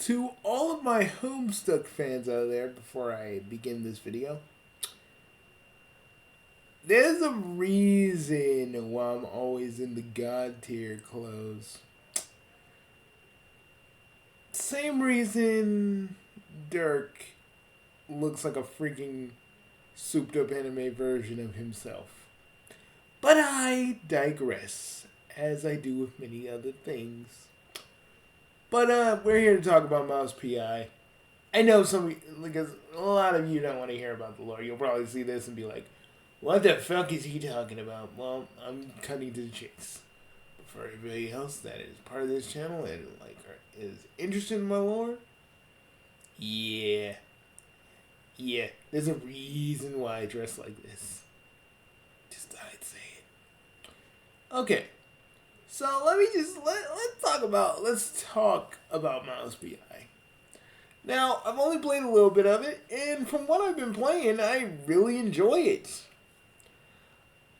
To all of my Homestuck fans out there, before I begin this video, there's a reason why I'm always in the God tier clothes. Same reason Dirk looks like a freaking souped up anime version of himself. But I digress, as I do with many other things. But we're here to talk about Mouse PI. I know because a lot of you don't want to hear about the lore. You'll probably see this and be like, what the fuck is he talking about? Well, I'm cutting to the chase. But for everybody else that is part of this channel and is interested in my lore, yeah, there's a reason why I dress like this. Just thought I'd say it. Okay, so let's talk about Mouse PI. Now, I've only played a little bit of it, and from what I've been playing, I really enjoy it.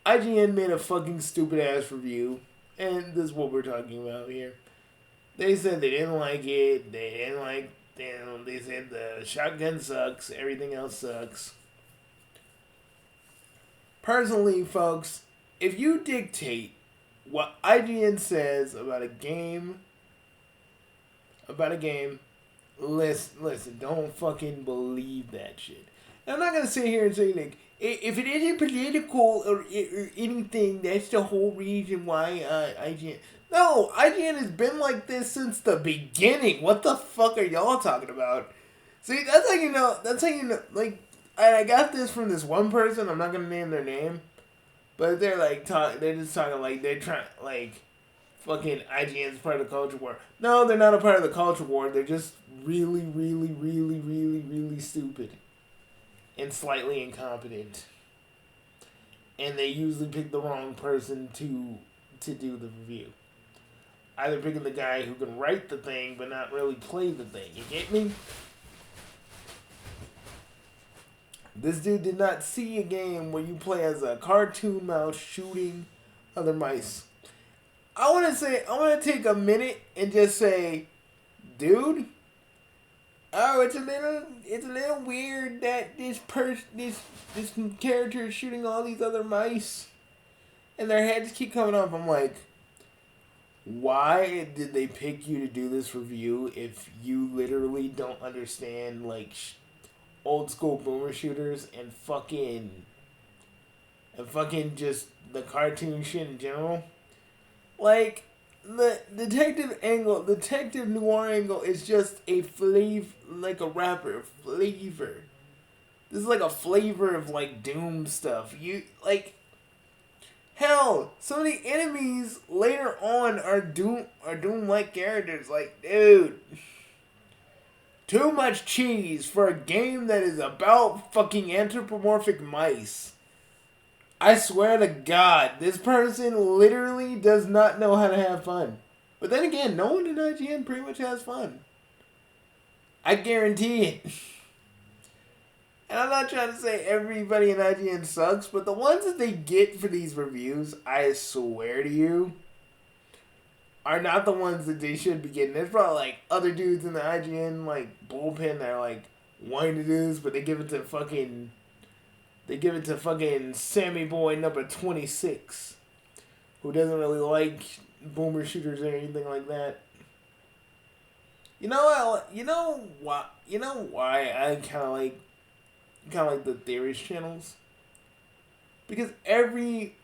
IGN made a fucking stupid ass review, and this is what we're talking about here. They said they didn't like it, they said the shotgun sucks, everything else sucks. Personally, folks, if you dictate what IGN says about a game, listen, don't fucking believe that shit. And I'm not gonna sit here and say, like, if it isn't political or anything, that's the whole reason why IGN... No, IGN has been like this since the beginning. What the fuck are y'all talking about? See, that's how you know, like, I got this from this one person, I'm not gonna name their name, but they're just talking like, they're trying, like, fucking IGN's part of the culture war. No, they're not a part of the culture war, they're just really, really, really, really, really stupid. And slightly incompetent. And they usually pick the wrong person to do the review. Either picking the guy who can write the thing but not really play the thing. You get me? This dude did not see a game where you play as a cartoon mouse shooting other mice. I want to take a minute and just say, dude, oh, it's a little weird that this character is shooting all these other mice, and their heads keep coming up. I'm like, why did they pick you to do this review if you literally don't understand, like, old school boomer shooters and fucking just the cartoon shit in general? Like, the detective noir angle is just a flavor, like a rapper flavor. This is like a flavor of, like, Doom stuff. Hell, some of the enemies later on are Doom-like characters. Like, dude, too much cheese for a game that is about fucking anthropomorphic mice. I swear to God, this person literally does not know how to have fun. But then again, no one in IGN pretty much has fun. I guarantee it. And I'm not trying to say everybody in IGN sucks, but the ones that they get for these reviews, I swear to you, are not the ones that they should be getting. There's probably, like, other dudes in the IGN, like, bullpen that are, like, wanting to do this, but they give it to fucking Sammy Boy number 26, who doesn't really like boomer shooters or anything like that. You know why I kind of like the theorist channels? Because every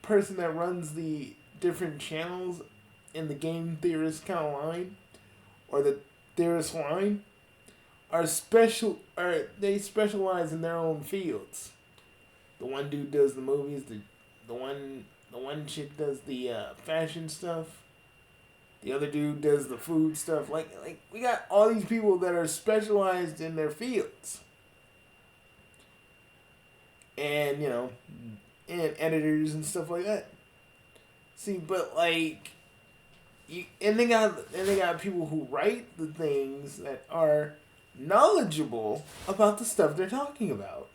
person that runs the different channels in the game theorist kind of line, or the theorist line, they specialize in their own fields. The one dude does the movies, the one chick does the fashion stuff. The other dude does the food stuff. Like we got all these people that are specialized in their fields. And, and editors and stuff like that. See, but like, they got people who write the things that are knowledgeable about the stuff they're talking about.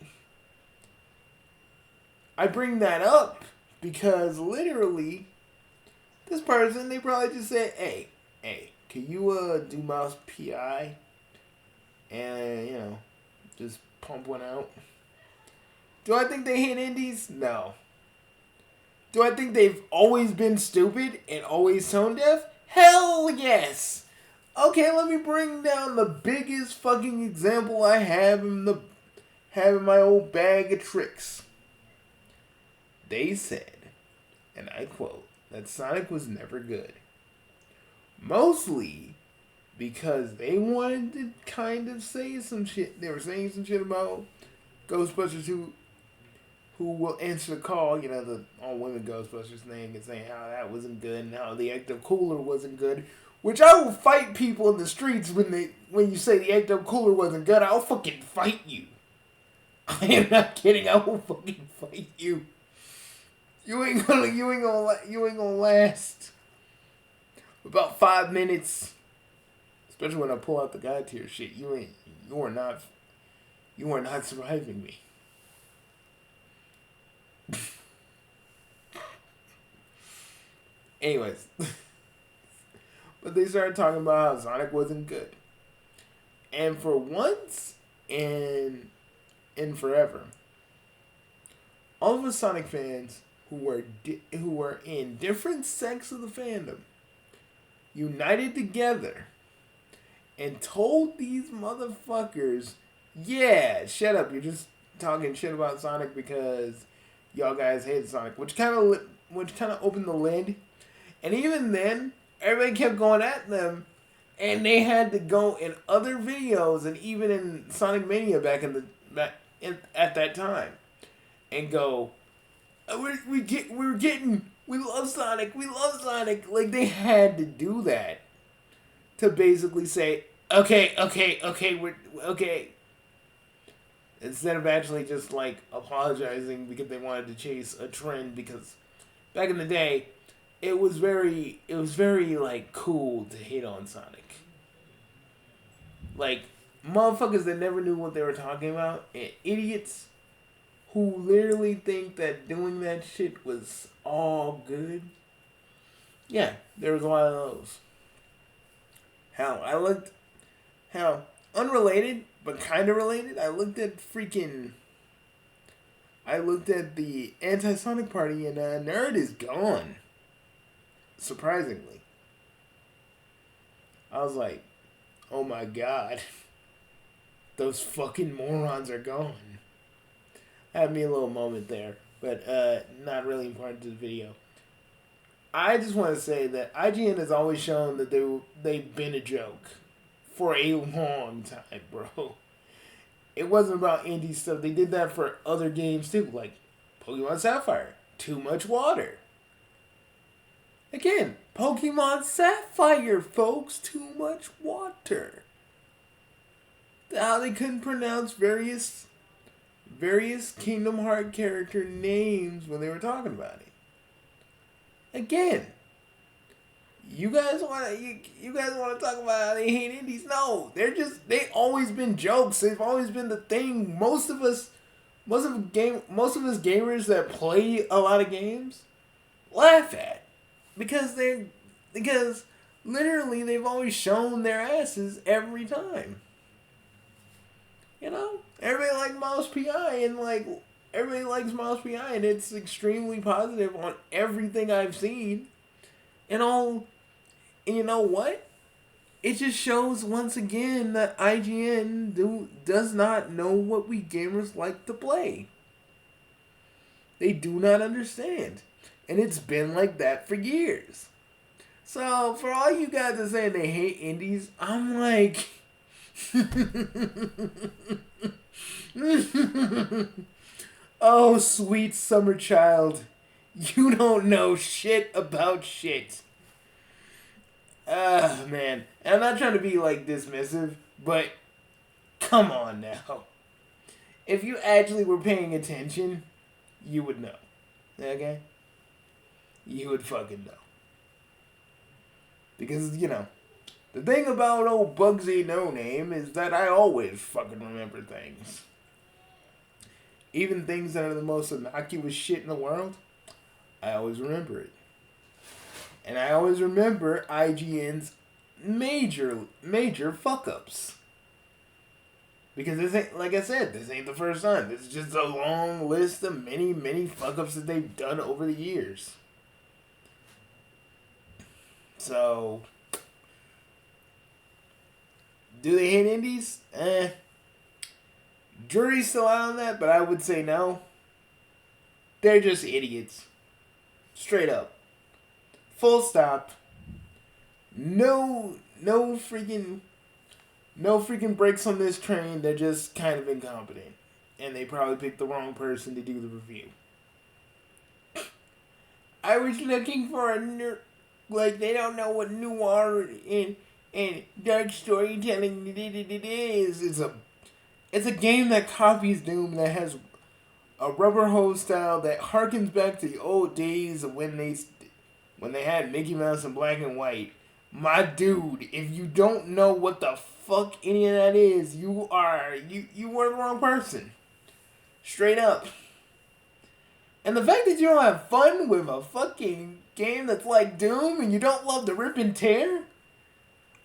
I bring that up because literally, this person, they probably just say, hey, can you do mouse PI and just pump one out? Do I think they hate indies? No. Do I think they've always been stupid and always tone deaf? Hell yes. Okay, let me bring down the biggest fucking example I have in my old bag of tricks. They said, and I quote, that Sonic was never good. Mostly because they wanted to kind of say some shit. They were saying some shit about Ghostbusters who will answer the call, the all-women Ghostbusters thing, and saying how that wasn't good and how the Ecto Cooler wasn't good. Which I will fight people in the streets when you say the Ecto Cooler wasn't good. I'll fucking fight you. I am not kidding. I will fucking fight you. You ain't gonna last about 5 minutes. Especially when I pull out the God tier shit. You are not surviving me. Anyways. But they started talking about how Sonic wasn't good. And for once in forever, all of us Sonic fans who were in different sects of the fandom united together and told these motherfuckers, yeah, shut up, you're just talking shit about Sonic because y'all guys hate Sonic, which kind of opened the lid. And even then, everybody kept going at them, and they had to go in other videos and even in Sonic Mania at that time, and go, we love Sonic. Like, they had to do that to basically say, okay, we're okay. Instead of actually just like apologizing because they wanted to chase a trend, because back in the day, it was very like cool to hate on Sonic. Like, motherfuckers that never knew what they were talking about, and idiots who literally think that doing that shit was all good. Yeah, there was a lot of those. How unrelated but kind of related, I looked at the Anti-Sonic Party, and Nerd is gone. Surprisingly. I was like, oh my god. Those fucking morons are gone. Had me a little moment there, but not really important to the video. I just want to say that IGN has always shown that they've been a joke for a long time, bro. It wasn't about indie stuff. They did that for other games too, like Pokemon Sapphire. Too much water. Again, Pokemon Sapphire, folks. Too much water. How they couldn't pronounce various Kingdom Hearts character names when they were talking about it. Again, you guys want to talk about how they hate indies? No, they always been jokes. They've always been the thing. Most of us gamers that play a lot of games laugh at, because literally they've always shown their asses every time. Everybody likes Mouse PI, and everybody likes Mouse PI, and it's extremely positive on everything I've seen. And you know what? It just shows once again that IGN does not know what we gamers like to play. They do not understand. And it's been like that for years. So, for all you guys that say they hate indies, I'm like... Oh, sweet summer child. You don't know shit about shit. Man. And I'm not trying to be, dismissive, but come on now. If you actually were paying attention, you would know. Okay? You would fucking know. Because, the thing about old Bugsy No Name is that I always fucking remember things. Even things that are the most innocuous shit in the world, I always remember it. And I always remember IGN's major fuck ups. Because this ain't, like I said, this ain't the first time. This is just a long list of many fuck ups that they've done over the years. So, do they hate indies? Jury's still out on that, but I would say no. They're just idiots. Straight up. Full stop. No freaking brakes on this train. They're just kind of incompetent. And they probably picked the wrong person to do the review. I was looking for a like, they don't know what noir and dark storytelling is. It's a game that copies Doom, that has a rubber hose style that harkens back to the old days of when they had Mickey Mouse in black and white. My dude, if you don't know what the fuck any of that is, you were the wrong person. Straight up. And the fact that you don't have fun with a fucking game that's like Doom and you don't love the rip and tear,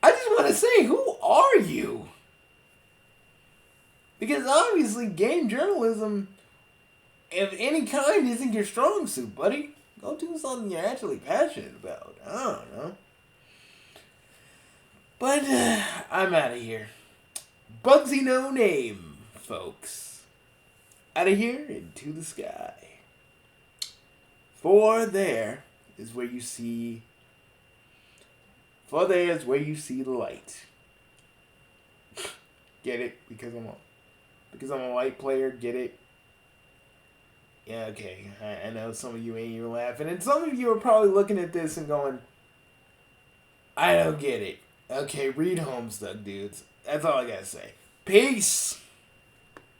I just want to say, who are you? Because obviously game journalism of any kind isn't your strong suit, buddy. Go do something you're actually passionate about. I don't know. But I'm out of here. Bugsy no name, folks. Out of here into the sky. For there is where you see the light. Get it? Because I'm a light player, get it? Yeah, okay. I know some of you ain't even laughing. And some of you are probably looking at this and going, I don't get it. Okay, read Homestuck, dudes. That's all I gotta say. Peace!